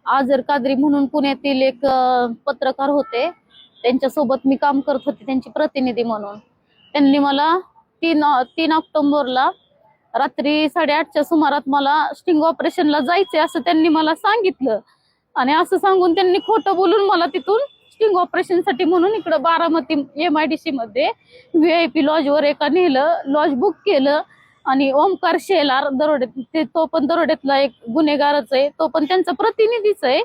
आजर कादरी म्हणून पुण्यातील एक पत्रकार होते, त्यांच्यासोबत मी काम करत होते त्यांची प्रतिनिधी म्हणून. त्यांनी मला 3 ऑक्टोबरला रात्री 8:30च्या सुमारात मला स्टिंग ऑपरेशनला जायचंय असं त्यांनी मला सांगितलं. आणि असं सांगून त्यांनी खोटं बोलून मला तिथून स्टिंग ऑपरेशनसाठी म्हणून इकडं बारामती MIDC मध्ये VIP लॉजवर एका नेलं, लॉज बुक केलं. आणि ओमकार शेलार दरोडे, तो पण दरोड्यातला एक गुन्हेगारच आहे, तो पण त्यांचा प्रतिनिधीच आहे.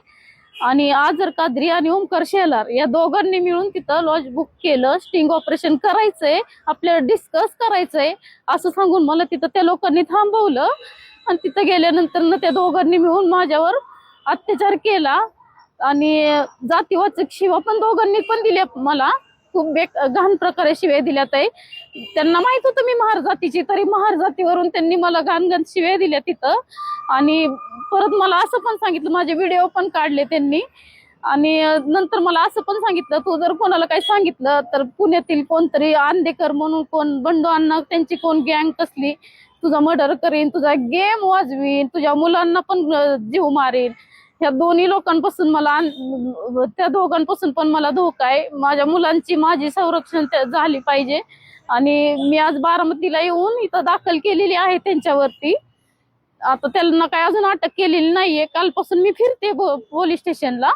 आणि आजर कादरी आणि ओमकार शेलार या दोघांनी मिळून तिथं लॉज बुक केलं. स्टिंग ऑपरेशन करायचंय, आपल्याला डिस्कस करायचंय असं सांगून मला तिथं त्या लोकांनी थांबवलं. आणि तिथं गेल्यानंतर ना त्या दोघांनी मिळून माझ्यावर अत्याचार केला आणि जातीवाचक शिवा पण दोघांनी पण दिल्या मला. खूप घाण प्रकारे शिव्या दिल्यात आहे. त्यांना माहित होतं मी महार जातीची, तरी महार जातीवरून त्यांनी मला घाण शिव्या दिल्या तिथं. आणि परत मला असं पण सांगितलं, माझे व्हिडिओ पण काढले त्यांनी. आणि नंतर मला असं पण सांगितलं, तू जर कोणाला काही सांगितलं तर पुण्यातील कोणतरी आंदेकर म्हणून कोण बंडू अण्णा त्यांची कोण गँग कसली तुझा मर्डर करीन, तुझा गेम वाजवीन, तुझ्या मुलांना पण जीव मारेन. ह्या दोन्ही लोकांपासून मला, त्या दोघांपासून पण मला धोका आहे. माझ्या मुलांची माझी संरक्षण झाली पाहिजे. आणि मी आज बारामतीला येऊन इथं दाखल केलेली आहे त्यांच्यावरती. आता त्यांना काय अजून अटक केलेली नाहीये. कालपासून मी फिरते पोलीस स्टेशनला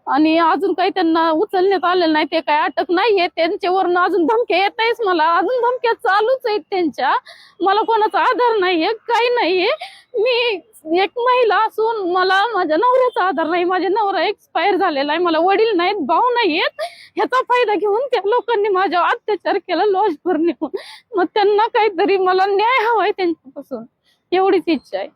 आणि अजून काही त्यांना उचलण्यात आलेलं नाही. ते काय अटक नाहीये. त्यांच्यावरनं अजून धमक्या येत आहेस, मला अजून धमक्या चालूच आहेत त्यांच्या. मला कोणाचा आधार नाहीये, काही नाहीये. मी एक महिला असून मला माझ्या नवऱ्याचा आधार नाही. माझा नवरा एक्सपायर झालेला आहे, मला वडील नाहीत, भाऊ नाहीयेत. ह्याचा फायदा घेऊन त्या लोकांनी माझ्यावर अत्याचार केला लॉजवर नेऊन. मग त्यांना काहीतरी मला न्याय हवाय त्यांच्यापासून, एवढीच इच्छा आहे.